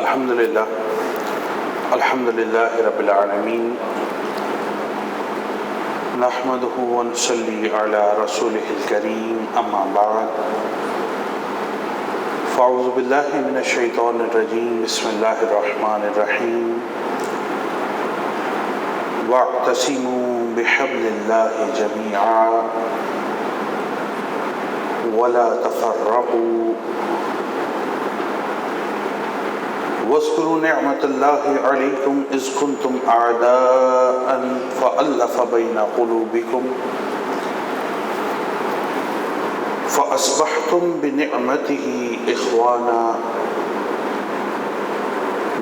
الحمد للہ رب العالمین نحمده ونصلی علی رسوله الکریم اما بعد فاعوذ باللہ من الشیطان الرجیم بسم اللہ الرحمن الرحیم واعتصموا بحبل اللہ جمیعا ولا تفرقوا واذكروا نعمة الله عليكم إذ كنتم أعداء فألف بين قلوبكم فأصبحتم بنعمته إخوانا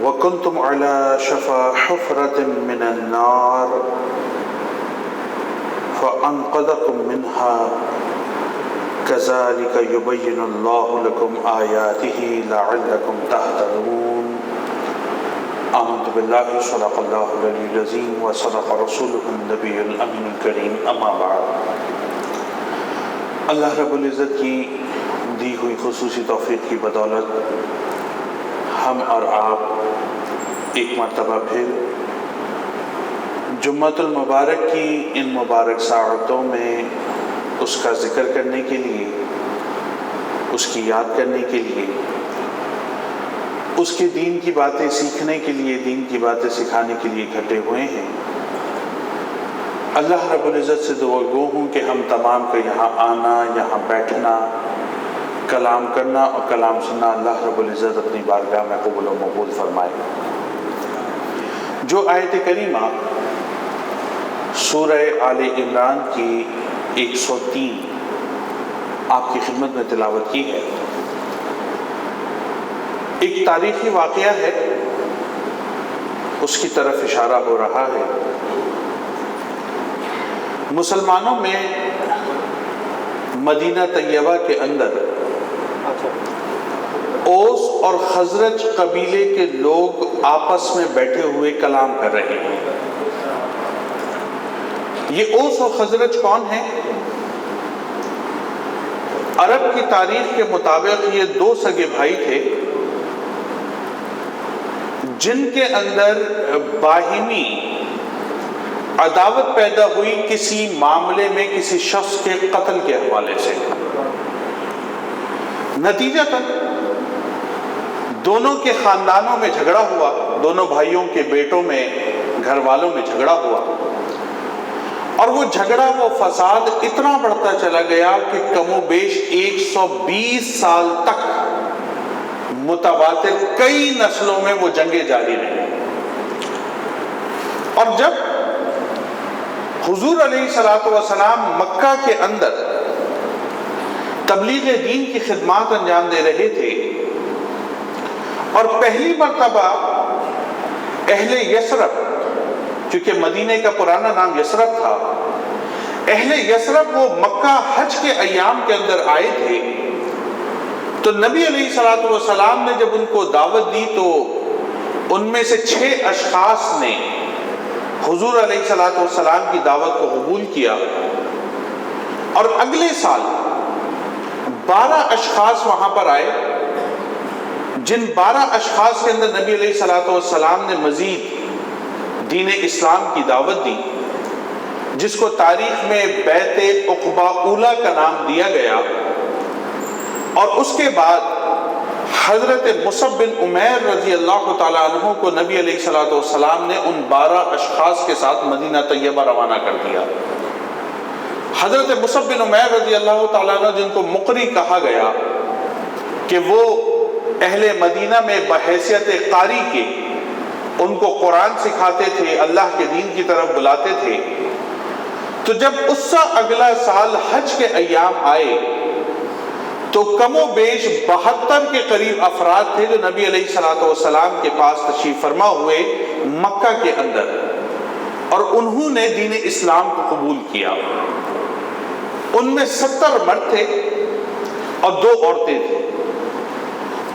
وكنتم على شفا حفرة من النار فأنقذكم منها كذلك يبين الله لكم آياته لعلكم تهتدون آمنت بالله صدق الله العلي العظيم وصدق رسوله النبي الأمين الكريم اما بعد اللہ رب العزت کی دی ہوئی خصوصی توفیق کی بدولت ہم اور آپ ایک مرتبہ پھر جمعۃ المبارک کی ان مبارک ساعتوں میں اس کا ذکر کرنے کے لیے، اس کی یاد کرنے کے لیے، اس کے دین کی باتیں سیکھنے کے لیے، دین کی باتیں سکھانے کے لیے اکٹھے ہوئے ہیں۔ اللہ رب العزت سے دعا گو ہوں کہ ہم تمام کا یہاں آنا، یہاں بیٹھنا، کلام کرنا اور کلام سننا اللہ رب العزت اپنی بارگاہ میں قبول و مقبول فرمائے۔ جو آیت کریمہ سورہ آل عمران کی 103 آپ کی خدمت میں تلاوت کی ہے، ایک تاریخی واقعہ ہے، اس کی طرف اشارہ ہو رہا ہے۔ مسلمانوں میں مدینہ طیبہ کے اندر اوس اور خزرج قبیلے کے لوگ آپس میں بیٹھے ہوئے کلام کر رہے ہیں۔ یہ اوس اور خزرج کون ہیں؟ عرب کی تاریخ کے مطابق یہ دو سگے بھائی تھے جن کے اندر باہمی عداوت پیدا ہوئی کسی معاملے میں کسی شخص کے قتل کے حوالے سے۔ نتیجتاً دونوں کے خاندانوں میں جھگڑا ہوا، دونوں بھائیوں کے بیٹوں میں، گھر والوں میں جھگڑا ہوا، اور وہ جھگڑا، وہ فساد اتنا بڑھتا چلا گیا کہ کم و بیش 120 سال تک متواتر کئی نسلوں میں وہ جنگیں جاری رہی۔ اور جب حضور علیہ الصلوۃ والسلام مکہ کے اندر تبلیغ دین کی خدمات انجام دے رہے تھے اور پہلی مرتبہ اہل یثرب، کیونکہ مدینہ کا پرانا نام یثرب تھا، اہل یثرب وہ مکہ حج کے ایام کے اندر آئے تھے، تو نبی علیہ الصلوۃ والسلام نے جب ان کو دعوت دی تو ان میں سے 6 اشخاص نے حضور علیہ الصلوۃ والسلام کی دعوت کو قبول کیا، اور اگلے سال 12 اشخاص وہاں پر آئے، جن 12 اشخاص کے اندر نبی علیہ الصلوۃ والسلام نے مزید دین اسلام کی دعوت دی، جس کو تاریخ میں بیعت عقبہ اولیٰ کا نام دیا گیا۔ اور اس کے بعد حضرت مصعب بن عمیر رضی اللہ تعالیٰ عنہ کو نبی علیہ الصلوۃ والسلام نے ان 12 اشخاص کے ساتھ مدینہ طیبہ روانہ کر دیا۔ حضرت مصعب بن عمیر رضی اللہ تعالیٰ عنہ، جن کو مقری کہا گیا کہ وہ اہل مدینہ میں بحیثیت قاری کے ان کو قرآن سکھاتے تھے، اللہ کے دین کی طرف بلاتے تھے، تو جب اس سے اگلا سال حج کے ایام آئے تو کم و بیش 72 کے قریب افراد تھے جو نبی علیہ الصلوۃ والسلام کے پاس تشریف فرما ہوئے مکہ کے اندر، اور انہوں نے دین اسلام کو قبول کیا۔ ان میں 70 مرد تھے اور 2 عورتیں تھیں۔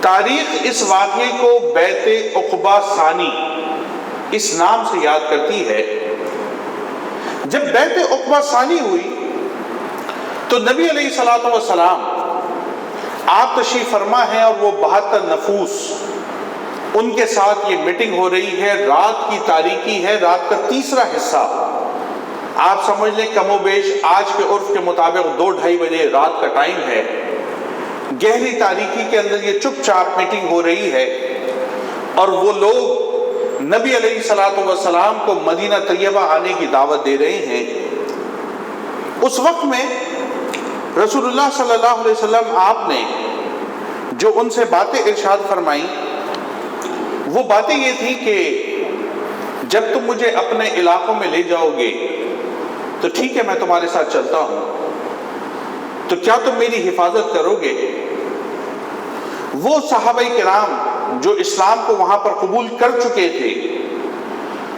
تاریخ اس واقعے کو بیعت عقبہ ثانی اس نام سے یاد کرتی ہے۔ جب بیعت عقبہ ثانی ہوئی تو نبی علیہ الصلوۃ والسلام آپ تشریف فرما ہیں، اور وہ 72 نفوس ان کے ساتھ یہ میٹنگ ہو رہی ہے، رات کی تاریکی ہے، رات کا تیسرا حصہ، آپ سمجھ لیں کم و بیش آج کے عرف کے مطابق 2-2:30 بجے رات کا ٹائم ہے، گہری تاریکی کے اندر یہ چپ چاپ میٹنگ ہو رہی ہے، اور وہ لوگ نبی علیہ الصلوۃ والسلام کو مدینہ طیبہ آنے کی دعوت دے رہے ہیں۔ اس وقت میں رسول اللہ صلی اللہ علیہ وسلم آپ نے جو ان سے باتیں ارشاد فرمائیں، وہ باتیں یہ تھیں کہ جب تم مجھے اپنے علاقوں میں لے جاؤ گے تو ٹھیک ہے، میں تمہارے ساتھ چلتا ہوں، تو کیا تم میری حفاظت کرو گے؟ وہ صحابہ کرام جو اسلام کو وہاں پر قبول کر چکے تھے،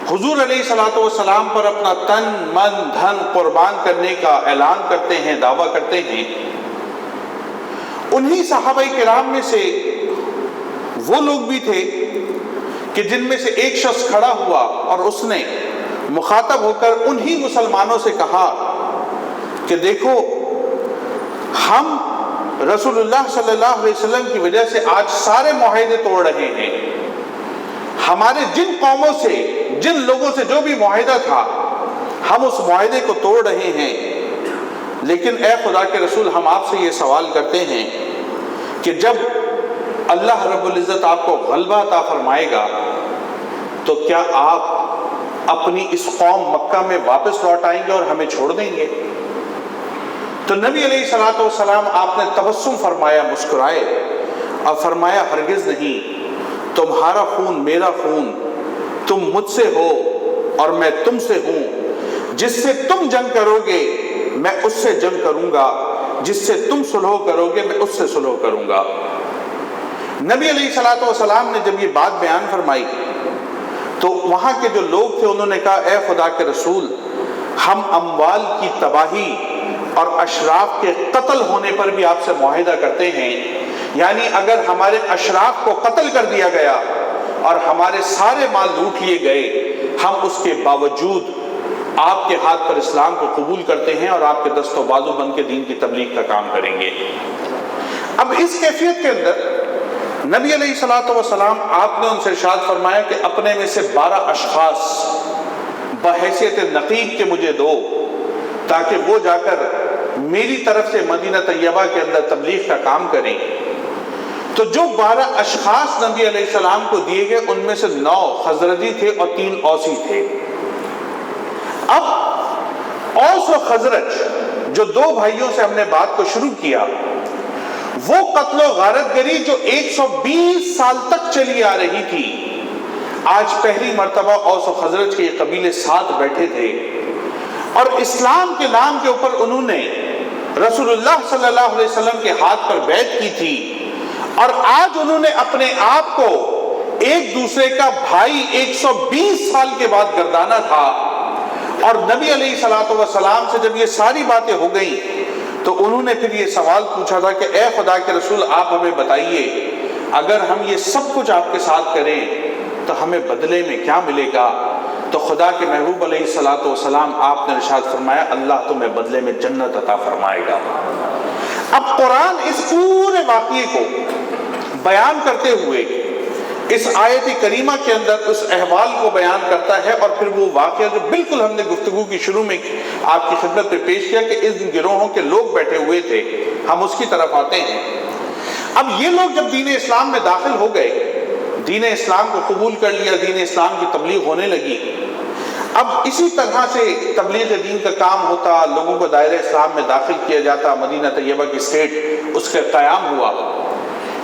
حضور علیہ الصلوۃ والسلام پر اپنا تن من دھن قربان کرنے کا اعلان کرتے ہیں، دعویٰ کرتے ہیں، انہی صحابہ کرام میں سے وہ لوگ بھی تھے کہ جن میں سے ایک شخص کھڑا ہوا اور اس نے مخاطب ہو کر انہی مسلمانوں سے کہا کہ دیکھو، ہم رسول اللہ صلی اللہ علیہ وسلم کی وجہ سے آج سارے معاہدے توڑ رہے ہیں، ہمارے جن قوموں سے، جن لوگوں سے جو بھی معاہدہ تھا، ہم اس معاہدے کو توڑ رہے ہیں، لیکن اے خدا کے رسول، ہم آپ سے یہ سوال کرتے ہیں کہ جب اللہ رب العزت آپ کو غلبہ عطا فرمائے گا تو کیا آپ اپنی اس قوم مکہ میں واپس لوٹ آئیں گے اور ہمیں چھوڑ دیں گے؟ تو نبی علیہ الصلوۃ والسلام آپ نے تبسم فرمایا، مسکرائے اور فرمایا ہرگز نہیں، تمہارا خون میرا خون، تم مجھ سے ہو اور میں تم سے ہوں، جس سے تم جنگ کرو گے میں اس سے جنگ کروں گا، جس سے تم صلح کرو گے میں اس سے صلح کروں گا۔ نبی علیہ الصلوۃ والسلام نے جب یہ بات بیان فرمائی تو وہاں کے جو لوگ تھے انہوں نے کہا اے خدا کے رسول، ہم اموال کی تباہی اور اشراف کے قتل ہونے پر بھی آپ سے معاہدہ کرتے ہیں، یعنی اگر ہمارے اشراف کو قتل کر دیا گیا اور ہمارے سارے مال لوٹ لیے گئے، ہم اس کے باوجود آپ کے ہاتھ پر اسلام کو قبول کرتے ہیں اور آپ کے دست و بازو بن کے دین کی تبلیغ کا کام کریں گے۔ اب اس کیفیت کے اندر نبی علیہ الصلوۃ والسلام آپ نے ان سے ارشاد فرمایا کہ اپنے میں سے 12 اشخاص بحیثیت نقیب کے مجھے دو، تاکہ وہ جا کر میری طرف سے مدینہ طیبہ کے اندر تبلیغ کا کام کریں۔ تو جو 12 اشخاص نبی علیہ السلام کو دیے گئے، ان میں سے 9 خزرجی تھے اور 3 اوسی تھے۔ اب اوس و خزرج جو 2 بھائیوں سے ہم نے بات کو شروع کیا، وہ قتل و غارت گری جو 120 سال تک چلی آ رہی تھی، آج پہلی مرتبہ اوس و خزرج کے یہ قبیلے ساتھ بیٹھے تھے اور اسلام کے نام کے اوپر انہوں نے رسول اللہ صلی اللہ علیہ وسلم کے ہاتھ پر بیعت کی تھی، اور آج انہوں نے اپنے آپ کو ایک دوسرے کا بھائی 120 سال کے بعد گردانا تھا۔ اور نبی علیہ الصلوۃ والسلام سے جب یہ ساری باتیں ہو گئیں تو انہوں نے پھر یہ سوال پوچھا تھا کہ اے خدا کے رسول، آپ ہمیں بتائیے، اگر ہم یہ سب کچھ آپ کے ساتھ کریں تو ہمیں بدلے میں کیا ملے گا؟ تو خدا کے محبوب علیہ الصلوۃ والسلام آپ نے ارشاد فرمایا اللہ تمہیں بدلے میں جنت عطا فرمائے گا۔ اب قرآن اس پورے واقعے کو بیان کرتے ہوئے اس آیت کریمہ کے اندر اس احوال کو بیان کرتا ہے، اور پھر وہ واقعہ جو بالکل ہم نے گفتگو کی شروع میں آپ کی خدمت میں پیش کیا کہ اس گروہوں کے لوگ بیٹھے ہوئے تھے، ہم اس کی طرف آتے ہیں۔ اب یہ لوگ جب دین اسلام میں داخل ہو گئے، دین اسلام کو قبول کر لیا، دین اسلام کی تبلیغ ہونے لگی، اب اسی طرح سے تبلیغ دین کا کام ہوتا، لوگوں کو دائرہ اسلام میں داخل کیا جاتا، مدینہ طیبہ کی اسٹیٹ اس کا قیام ہوا۔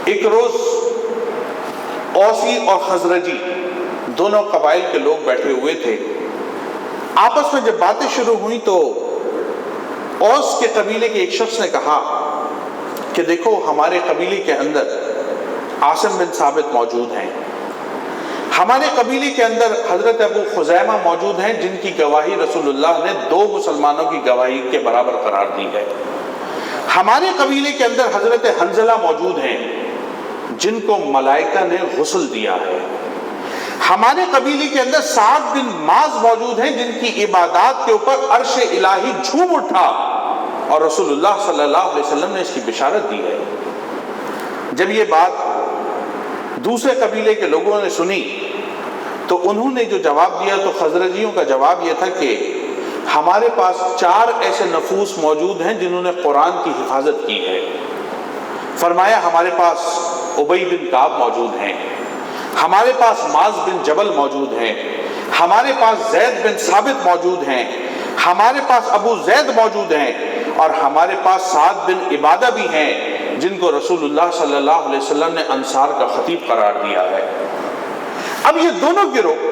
ایک روز اوسی اور خزرجی دونوں قبائل کے لوگ بیٹھے ہوئے تھے، آپس میں جب باتیں شروع ہوئی تو اوس کے قبیلے کے ایک شخص نے کہا کہ دیکھو، ہمارے قبیلے کے اندر عاصم بن ثابت موجود ہیں، ہمارے قبیلے کے اندر حضرت ابو خزیمہ موجود ہیں جن کی گواہی رسول اللہ نے 2 مسلمانوں کی گواہی کے برابر قرار دی ہے، ہمارے قبیلے کے اندر حضرت حنظلہ موجود ہیں جن کو ملائکہ نے غسل دیا ہے، ہمارے قبیلے کے اندر سعد بن معاذ موجود ہیں جن کی عبادات کے اوپر عرش الہی جھوم اٹھا اور رسول اللہ صلی اللہ علیہ وسلم نے اس کی بشارت دی ہے۔ جب یہ بات دوسرے قبیلے کے لوگوں نے سنی تو انہوں نے جو جواب دیا تو خزرجیوں کا جواب یہ تھا کہ ہمارے پاس 4 ایسے نفوس موجود ہیں جنہوں نے قرآن کی حفاظت کی ہے۔ فرمایا ہمارے پاس ابی بن کعب موجود ہیں، ہمارے پاس معاذ بن جبل موجود ہیں، ہمارے پاس زید بن ثابت موجود ہیں، ہمارے پاس ابو زید موجود ہیں، اور ہمارے پاس سعد بن عبادہ بھی ہیں جن کو رسول اللہ صلی اللہ علیہ وسلم نے انصار کا خطیب قرار دیا ہے۔ اب یہ دونوں گروہ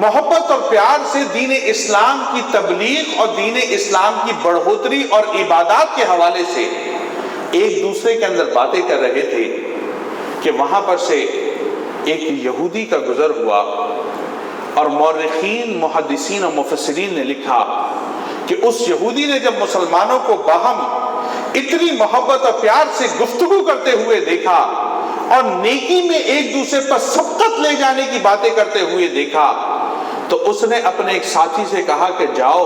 محبت اور پیار سے دین اسلام کی تبلیغ اور دین اسلام کی بڑھوتری اور عبادات کے حوالے سے ایک دوسرے کے اندر باتیں کر رہے تھے کہ وہاں پر سے ایک یہودی کا گزر ہوا، اور مورخین، محدثین اور مفسرین نے لکھا کہ اس یہودی نے جب مسلمانوں کو باہم اتنی محبت اور پیار سے گفتگو کرتے ہوئے دیکھا اور نیکی میں ایک دوسرے پر سبقت لے جانے کی باتیں کرتے ہوئے دیکھا تو اس نے اپنے ایک ساتھی سے کہا کہ جاؤ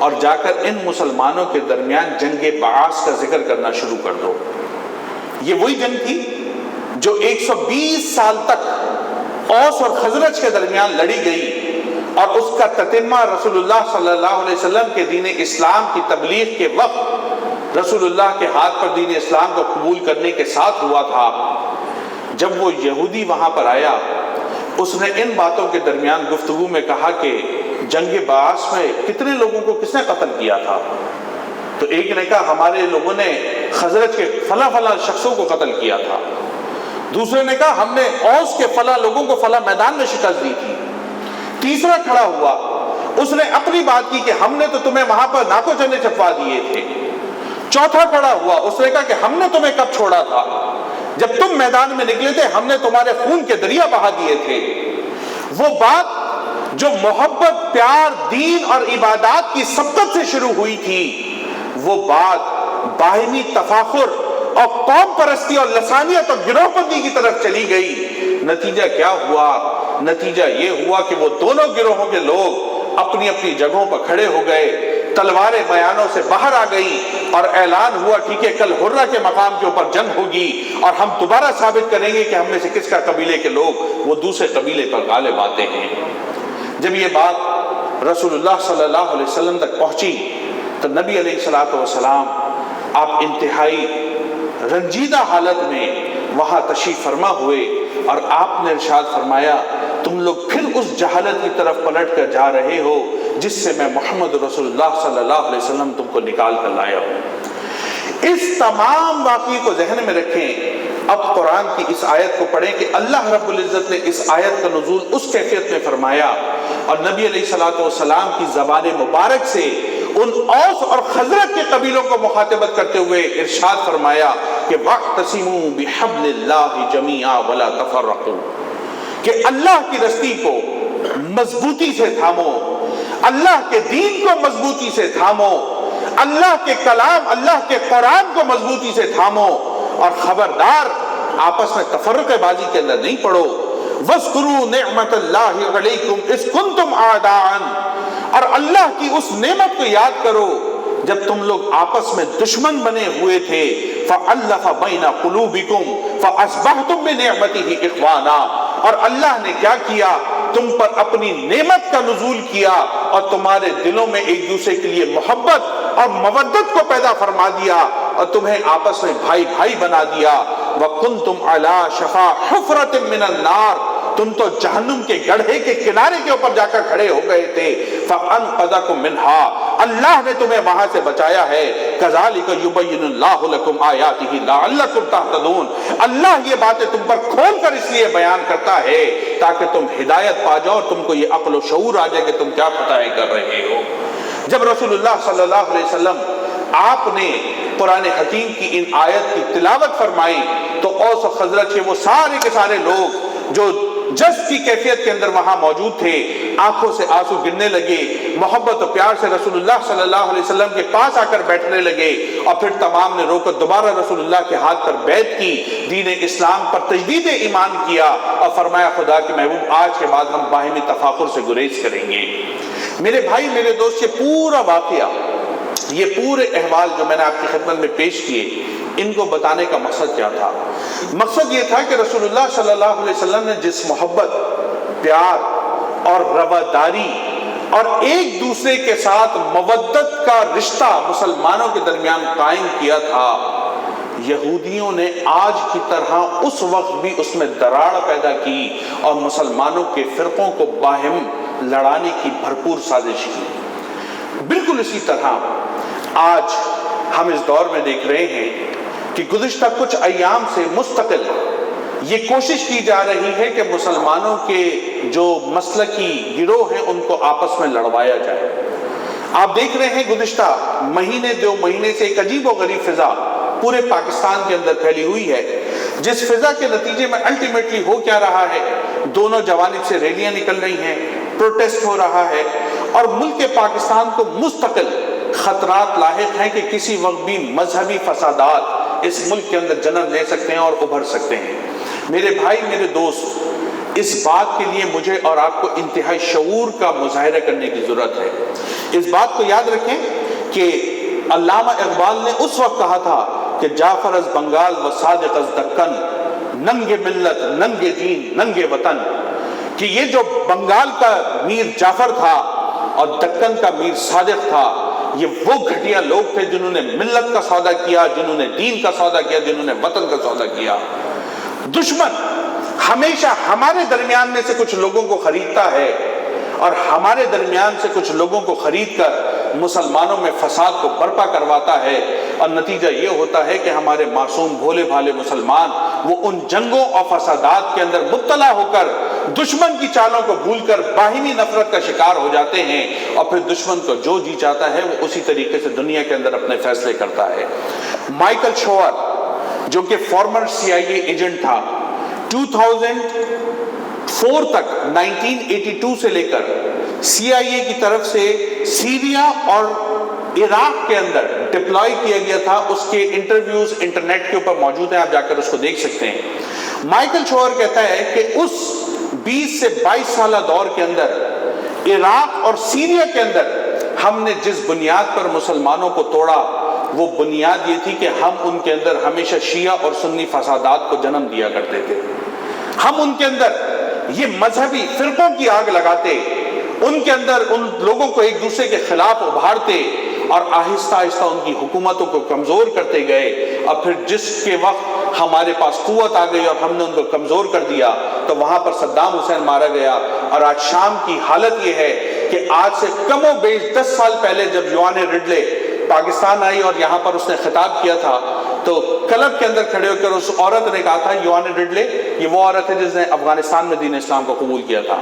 اور جا کر ان مسلمانوں کے درمیان جنگ بعاث کا ذکر کرنا شروع کر دو۔ یہ وہی جنگ تھی جو 120 سال تک اوس اور خزرج کے درمیان لڑی گئی، اور اس کا تتمہ رسول اللہ صلی اللہ علیہ وسلم کے دین اسلام کی تبلیغ کے وقت رسول اللہ کے ہاتھ پر دین اسلام کو قبول کرنے کے ساتھ ہوا تھا۔ جب وہ یہودی وہاں پر آیا، اس نے ان باتوں کے درمیان گفتگو میں کہا کہ جنگ بعاث میں کتنے لوگوں کو کس نے قتل کیا تھا؟ تو ایک نے کہا ہمارے لوگوں نے خزرج کے فلاں فلاں شخصوں کو قتل کیا تھا، دوسرے نے کہا ہم نے اوس کے فلاں لوگوں کو فلاں میدان میں شکست دی تھی، تیسرا کھڑا ہوا، اس نے اپنی بات کی کہ ہم نے تو تمہیں وہاں پر ناکو چنے چھپوا دیے تھے، چوتھا کھڑا ہوا، اس نے کہا کہ ہم نے تمہیں کب چھوڑا تھا، جب تم میدان میں نکلے تھے ہم نے تمہارے خون کے دریا بہا دیے تھے۔ وہ بات جو محبت، پیار، دین اور عبادات کی سبقت سے شروع ہوئی تھی، وہ بات باہمی تفاخر اور قوم پرستی اور لسانیت اور گروہ بندی کی طرف چلی گئی۔ نتیجہ کیا ہوا؟ نتیجہ یہ ہوا کہ وہ دونوں گروہوں کے لوگ اپنی اپنی جگہوں پر کھڑے ہو گئے، تلواریں میانوں سے باہر آ گئی، اور اعلان ہوا ٹھیک ہے کل حرہ کے مقام کے اوپر جنگ ہوگی اور ہم دوبارہ ثابت کریں گے کہ ہم میں سے کس کا قبیلے کے لوگ وہ دوسرے قبیلے پر غالب آتے ہیں۔ جب یہ بات رسول اللہ صلی اللہ علیہ وسلم تک پہنچی تو نبی علیہ الصلوۃ والسلام آپ انتہائی رنجیدہ حالت میں وہاں تشریف فرما ہوئے، اور آپ نے ارشاد فرمایا تم لوگ پھر اس جہالت کی طرف پلٹ کر جا رہے ہو جس سے میں محمد رسول اللہ صلی اللہ علیہ وسلم تم کو نکال کر لایا ہوں۔ اس تمام واقعے کو ذہن میں رکھیں، اب قرآن کی اس آیت کو پڑھیں کہ اللہ رب العزت نے اس آیت کا نزول اس کیفیت میں فرمایا، اور نبی علیہ الصلوۃ والسلام کی زبان مبارک سے ان اوس اور خزرج کے قبیلوں کو مخاطبت کرتے ہوئے ارشاد فرمایا کہ وَاعْتَصِمُوا بِحَبْلِ اللَّهِ جَمِيعًا وَلَا تَفَرَّقُوا، کہ اللہ کی رسی کو مضبوطی سے تھامو، اللہ کے دین کو مضبوطی سے تھامو، اللہ کے کلام، اللہ کے قرآن کو مضبوطی سے تھامو، اور خبردار آپس میں تفرقہ بازی کے اندر نہیں پڑو۔ وَاذْكُرُوا نِعْمَةَ اللَّهِ عَلَيْكُمْ إِذْ كُنْتُمْ أَعْدَاءً، اور اللہ کی اس نعمت کو یاد کرو جب تم لوگ آپس میں دشمن بنے ہوئے تھے، فَأَلَّفَ بَيْنَ قُلُوبِكُمْ فَأَصْبَحْتُمْ بِنِعْمَتِهِ إِخْوَانًا، اور اللہ نے کیا کیا؟ تم پر اپنی نعمت کا نزول کیا اور تمہارے دلوں میں ایک دوسرے کے لیے محبت اور مودت کو پیدا فرما دیا اور تمہیں آپس میں بھائی بھائی بنا دیا۔ وَكُنْتُمْ عَلَى شَفَا حُفْرَةٍ مِّنَ النَّارِ، تم تو جہنم کے گڑھے کے کنارے کے اوپر جا کر کھڑے ہو گئے تھے۔ فَأَنْقَذَكُم مِّنْهَا، اللہ نے تمہیں وہاں سے بچایا ہے۔ كَذَلِكَ يُبَيِّنُ اللَّهُ لَكُمْ آيَاتِهِ لَعَلَّكُمْ تَهْتَدُونَ، اللہ یہ باتیں تم پر کھول کر اس لیے بیان کرتا ہے تاکہ تم ہدایت پا جاؤ اور تم کو یہ عقل و شعور آ جائے کہ تم کیا خطائیں کر رہے ہو۔ جب رسول اللہ صلی اللہ علیہ وسلم آپ نے قرآن حکیم کی ان آیت کی تلاوت فرمائی تو اوس و خزرج کے وہ سارے کے سارے لوگ جو جذب کی کیفیت کے اندر وہاں موجود تھے آنکھوں سے آنسو گرنے لگے، محبت و پیار سے رسول اللہ صلی اللہ علیہ وسلم کے پاس آ کر بیٹھنے لگے، اور پھر تمام نے رو کر دوبارہ رسول اللہ کے ہاتھ پر بیعت کی، دین اسلام پر تجدید ایمان کیا اور فرمایا خدا کے محبوب آج کے بعد ہم باہمی تفاخر سے گریز کریں گے۔ میرے بھائی، میرے دوست، یہ پورا واقعہ، یہ پورے احوال جو میں نے آپ کی خدمت میں پیش کیے، ان کو بتانے کا مقصد کیا تھا؟ مقصد یہ تھا کہ رسول اللہ صلی اللہ علیہ وسلم نے جس محبت، پیار اور رواداری اور ایک دوسرے کے ساتھ مودت کا رشتہ مسلمانوں کے درمیان قائم کیا تھا، یہودیوں نے آج کی طرح اس وقت بھی اس میں دراڑ پیدا کی اور مسلمانوں کے فرقوں کو باہم لڑانے کی بھرپور سازش کی۔ بالکل اسی طرح آج ہم اس دور میں دیکھ رہے ہیں کہ گزشتہ کچھ ایام سے مستقل یہ کوشش کی جا رہی ہے کہ مسلمانوں کے جو مسلکی گروہ ہیں ان کو آپس میں لڑوایا جائے۔ آپ دیکھ رہے ہیں گزشتہ مہینے دو مہینے سے ایک عجیب و غریب فضا پورے پاکستان کے اندر پھیلی ہوئی ہے، جس فضا کے نتیجے میں الٹیمیٹلی ہو کیا رہا ہے، دونوں جوانب سے ریلیاں نکل رہی ہیں، پروٹیسٹ ہو رہا ہے، اور ملک پاکستان کو مستقل خطرات لاحق ہیں کہ کسی وقت بھی مذہبی فسادات اس ملک کے اندر جنم لے سکتے ہیں اور ابھر سکتے ہیں۔ میرے بھائی، میرے دوست، اس بات کے لیے مجھے اور آپ کو انتہائی شعور کا مظاہرہ کرنے کی ضرورت ہے۔ اس بات کو یاد رکھیں کہ علامہ اقبال نے اس وقت کہا تھا کہ جعفر از بنگال و صادق از دکن، ننگے ملت ننگے دین ننگے وطن، کہ یہ جو بنگال کا میر جعفر تھا اور دکن کا میر صادق تھا، یہ وہ گھٹیا لوگ تھے جنہوں نے ملت کا سودا کیا، جنہوں نے دین کا سودا کیا، جنہوں نے وطن کا سودا کیا۔ دشمن ہمیشہ ہمارے درمیان میں سے کچھ لوگوں کو خریدتا ہے اور ہمارے درمیان سے کچھ لوگوں کو خرید کر مسلمانوں میں فساد کو برپا کرواتا ہے، اور نتیجہ یہ ہوتا ہے کہ ہمارے معصوم بھولے بھالے مسلمان وہ ان جنگوں اور فسادات کے اندر مبتلا ہو کر دشمن کی چالوں کو بھول کر باہمی نفرت کا شکار ہو جاتے ہیں، اور پھر دشمن کو جو جی چاہتا ہے وہ اسی طریقے سے دنیا کے اندر اپنے فیصلے کرتا ہے۔ مائیکل شوور جو کہ فارمر CIA ایجنٹ تھا، 2004 تک 1982 سے لے کر CIA کی طرف سے سیریا اور عراق کے اندر ڈپلائی کیا گیا تھا، اس کے انٹرویوز انٹرنیٹ کے اوپر موجود ہیں، آپ جا کر اس کو دیکھ سکتے ہیں۔ مائیکل شوور کہتا ہے کہ اس 20 سے 22 سالہ دور کے اندر عراق اور سیریا کے اندر ہم نے جس بنیاد پر مسلمانوں کو توڑا، وہ بنیاد یہ تھی کہ ہم ان کے اندر ہمیشہ شیعہ اور سنی فسادات کو جنم دیا کرتے تھے۔ ہم ان کے اندر یہ مذہبی فرقوں کی آگ لگاتے، ان کے اندر ان لوگوں کو ایک دوسرے کے خلاف ابھارتے، اور آہستہ آہستہ ان کی حکومتوں کو کمزور کرتے گئے، اور پھر جس کے وقت ہمارے پاس قوت آ گئی اور ہم نے ان کو کمزور کر دیا تو وہاں پر صدام حسین مارا گیا۔ اور آج شام کی حالت یہ ہے کہ آج سے کم و بیش 10 سال پہلے جب یوان ریڈلے پاکستان آئی اور یہاں پر اس نے خطاب کیا تھا تو کلب کے اندر کھڑے ہو کر اس عورت نے کہا تھا، یوان ریڈلے یہ وہ عورت ہے جس نے افغانستان میں دین اسلام کو قبول کیا تھا،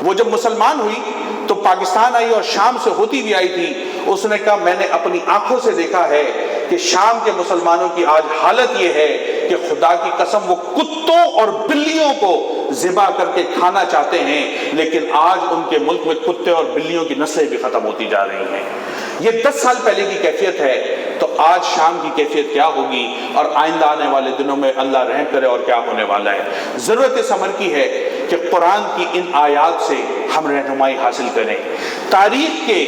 وہ جب مسلمان ہوئی تو پاکستان آئی اور شام سے ہوتی بھی آئی تھی، اس نے کہا میں نے اپنی آنکھوں سے دیکھا ہے کہ شام کے مسلمانوں کی آج حالت یہ ہے کہ خدا کی قسم وہ کتوں اور بلیوں کو ذبح کر کے کھانا چاہتے ہیں، لیکن آج ان کے ملک میں کتے اور بلیوں کی نسلیں بھی ختم ہوتی جا رہی ہیں۔ یہ 10 سال پہلے کی کیفیت ہے، تو آج شام کی کیفیت کیا ہوگی اور آئندہ آنے والے دنوں میں اللہ رحم کرے اور کیا ہونے والا ہے۔ ضرورت اس امر کی ہے کہ قرآن کی ان آیات سے ہم رہنمائی حاصل کریں، تاریخ کے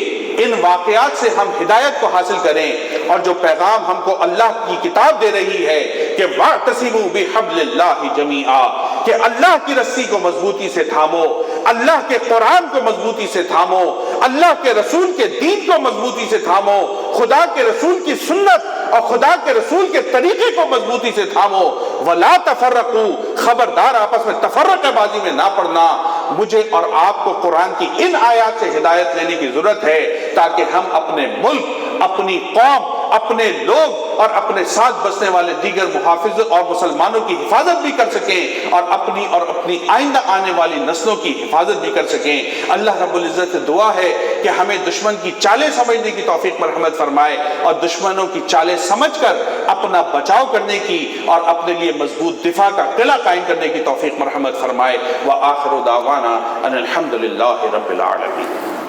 ان واقعات سے ہم ہدایت کو حاصل کریں، اور جو پیغام ہم کو اللہ کی کتاب دے رہی ہے کہ وَاعْتَصِمُوا بِحَبْلِ اللَّهِ جَمِيعًا، کہ اللہ کی رسی کو مضبوطی سے تھامو، اللہ کے قرآن کو مضبوطی سے تھامو، اللہ کے رسول کے دین کو مضبوطی سے تھامو، خدا کے رسول کی سنت اور خدا کے رسول کے طریقے کو مضبوطی سے تھامو، وَلَا تَفَرَّقُوا، خبردار آپس میں تفرقہ بازی میں نہ پڑنا۔ مجھے اور آپ کو قرآن کی ان آیات سے ہدایت لینے کی ضرورت ہے تاکہ ہم اپنے ملک، اپنی قوم، اپنے لوگ اور اپنے ساتھ بسنے والے دیگر محافظ اور مسلمانوں کی حفاظت بھی کر سکیں، اور اپنی آئندہ آنے والی نسلوں کی حفاظت بھی کر سکیں۔ اللہ رب العزت سے دعا ہے کہ ہمیں دشمن کی چالیں سمجھنے کی توفیق مرحمت فرمائے، اور دشمنوں کی چالیں سمجھ کر اپنا بچاؤ کرنے کی اور اپنے لیے مضبوط دفاع کا قلعہ قائم کرنے کی توفیق مرحمت فرمائے۔ وآخر دعوانا ان الحمد للہ رب العالمین۔